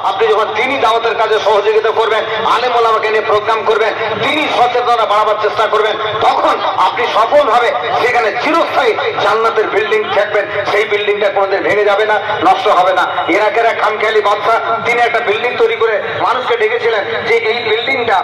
আপনি যখন তিনি দাওয়াতের কাজে সহযোগিতা করবেন, আলেম ওলামাকে নিয়ে প্রোগ্রাম করবেন, তিনি সচেতনতা বাড়াবার চেষ্টা করবেন, তখন আপনি সফলভাবে সেখানে চিরস্থায়ী জান্নাতের বিল্ডিং থাকবেন। সেই বিল্ডিংটা কোনোদিন ভেঙে যাবে না, নষ্ট হবে না। ইরাকের এক খামখেয়ালি বাদশা, তিনি একটা বিল্ডিং তৈরি করে মানুষকে ডেকেছিলেন যে এই বিল্ডিংটা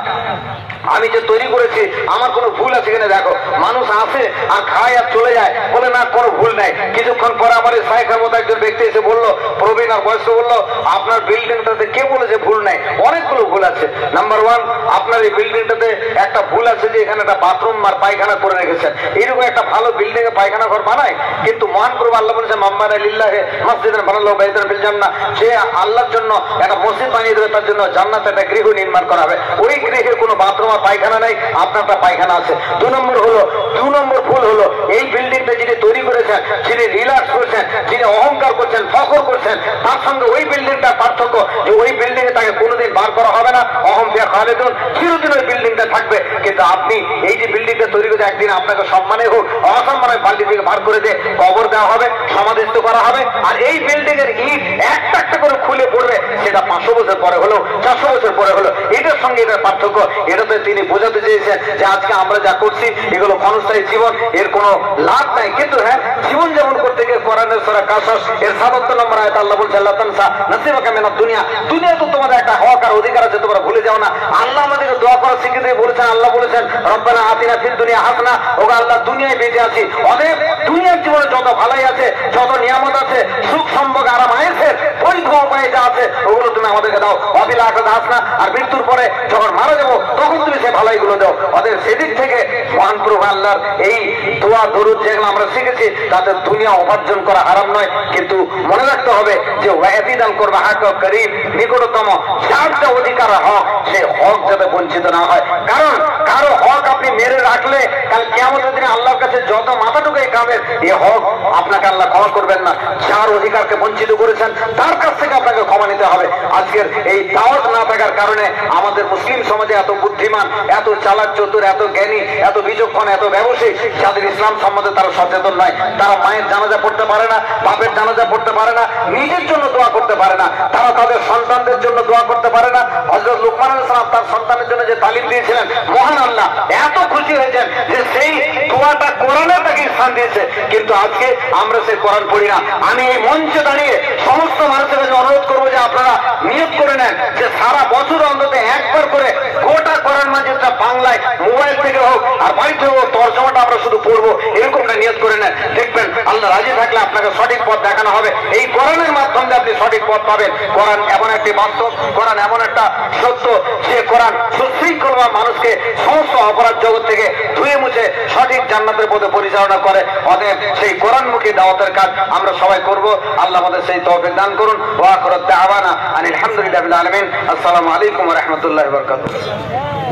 আমি যে তৈরি করেছি আমার কোনো ভুল আছে কিনা দেখো। মানুষ আসে আর খায় আর চলে যায়, বলে না কোনো ভুল নাই। কিছুক্ষণ পরে আমার শাইখের মতো একজন ব্যক্তি এসে বললো, প্রবীণ আর বয়স্ক, বললো আপনার বিল্ডিংটাতে কে বলেছে ভুল নাই? অনেকগুলো ভুল আছে। নাম্বার ওয়ান, আপনার এই বিল্ডিংটাতে একটা ভুল আছে যে এখানে একটা বাথরুম আর পায়খানা করে রেখেছেন। এইরকম একটা ভালো বিল্ডিং এ পায়খানা ঘর বানায়, কিন্তু মহান প্রভু আল্লাহ বলেছে মাম্মানা লিল্লাহি মসজিদান বানাল্লাহু বাইতান ফিল জান্নাহ, যে আল্লাহর জন্য একটা মসজিদ বানিয়ে দেবে তার জন্য জান্নাতে একটা গৃহ নির্মাণ করা হবে। ওই গৃহে কোনো বাথরুম আর পায়খানা নাই, আপনারটা পায়খানা আছে। 2 নম্বর ভুল হলো এই বিল্ডিংটা যিনি তৈরি করেছেন, যিনি রিল্যাক্স করছেন, যিনি অহংকার করছেন, ফখর করছেন, তার সঙ্গে ওই বিল্ডিংটার পার্থক্য যে ওই বিল্ডিং এ তাকে কোনোদিন বার করা হবে না। অহম ফিয়া খালিদুন, চিরদিন ওই বিল্ডিংটা থাকবে। কিন্তু আপনি এই যে বিল্ডিংটা তৈরি করে একদিন আপনাকে সম্মানে হোক অসম্মানে বাল্টি থেকে বার করে দিয়ে কবর দেওয়া হবে, সমাধিস্থ করা হবে। আর এই বিল্ডিং এর ইট একটা একটা করে খুলে পড়বে, সেটা 500 বছর পরে হলো, 400 বছর পরে হলো। এটার সঙ্গে এটার পার্থক্য। এটাতে তিনি বোঝাতে চেয়েছেন যে আজকে আমরা যা করছি এগুলো ক্ষণস্থায়ী জীবন, এর কোনো লাভ নাই। কিন্তু হ্যাঁ, জীবন যেমন করতে গিয়ে কোরআনের সূরা কাসাস এর ৭৭ নম্বর আয়াত আল্লাহ বলছে আল্লাহ তানসা নসিবাকা মিনাদ দুনিয়া, দুনিয়া তো তোমাদের একটা হক আর অধিকার আছে, তোমরা ভুলে যাও না। আল্লাহ আমাদেরকে দোয়া করার শিখিয়ে দিয়ে বলেছেন, আল্লাহ বলেছেন রব্বানা আতিনা ফিদ দুনিয়া হাসানা, ওগো আল্লাহ দুনিয়ায় বেঁচে আছি, অনেক দুনিয়ার জীবনে যত ভালাই আছে, যত নিয়ামত আছে, সুখ সম্ভোগ আরাম আয়েসের বৈধ উপায়ে যা আছে ওগুলো তুমি আমাদেরকে দাও। অবিল আখিরাত হাসানা, আর মৃত্যুর পরে যখন মারা যাবো তখন তুমি সেই ভালাইগুলো দাও। ওদের সেদিক থেকে মহান প্রভু আল্লাহর এই দোয়া দরুদ যেগুলো আমরা শিখেছি তাতে দুনিয়া উপার্জন করা হারাম নয়। কিন্তু মনে রাখতে হবে যে ওয়াইদিদাল করবা হাক করিম, নিকটতম যার যা অধিকার হক সে হক যাতে বঞ্চিত না হয়। কারণ কারো হক আপনি মেরে রাখলে কাল কিয়ামতের দিনে আল্লাহর কাছে যত মাথাটুকুই কামের এই হক আপনাকে আল্লাহ ক্ষমা করবেন না। যার অধিকারকে বঞ্চিত করেছেন তার কাছ থেকে আপনাকে ক্ষমা নিতে হবে। আজকের এই দাওয়াত না থাকার কারণে আমাদের মুসলিম সমাজে এত বুদ্ধিমান, এত চালাক চতুর, এত জ্ঞানী, এত বিচক্ষণ, এত ব্যবসায়ী যাদের ইসলাম সম্বন্ধে তারা সচেতন নয়। তারা মায়ের জানাজা পড়তে পারে না, বাপের জানাজা পড়তে পারে না, নিজের জন্য দোয়া করতে পারে না, তারা তাদের সন্তানদের জন্য দোয়া করতে পারে না। হযরত লুকমান আলাইহিস সালাম তার সন্তানের জন্য যে তালিম দিয়েছিলেন, মহান আল্লাহ এত খুশি হয়েছেন যে সেই দোয়াটা কোরআনে তাকে স্থান দিয়েছে। কিন্তু আজকে আমরা সেই কোরআন পড়ি না। আমি এই মঞ্চে দাঁড়িয়ে সমস্ত মানুষের কাছে অনুরোধ করবো যে আপনারা নিয়ত করে নেন যে সারা বছর অন্তত একবার করে গোটা কোরআন মাজিদটা বাংলায় মোবাইল থেকে হোক আর বাড়ি থেকে হোক তর্জমাটা আমরা শুধু পড়বো, এরকমটা নিয়ত করে নেন। দেখবেন আল্লাহ রাজি থাকলে আপনাকে সঠিক পথ দেখানো হবে। এই কোরআনের মাধ্যমে আপনি সঠিক পথ পাবেন। কোরআন এমন একটি বাস্তব, কোরআন এমন একটা সত্য যে কোরআন সুশৃঙ্খল মানুষকে সমস্ত অপরাধ জগৎ থেকে ধুয়ে মুছে সঠিক জান্নাতের পথে পরিচালনা করে। অতএব সেই কোরআনমুখী দাওয়াতের কাজ আমরা সবাই করব। আল্লাহ আমাদের সেই তৌফিক দান করুন। ওয়া আখিরু দাওয়ানা আনিল হামদুলিল্লাহি রাব্বিল আলামিন। আসসালামু আলাইকুম ওয়া রাহমাতুল্লাহি ওয়া বারাকাতুহু।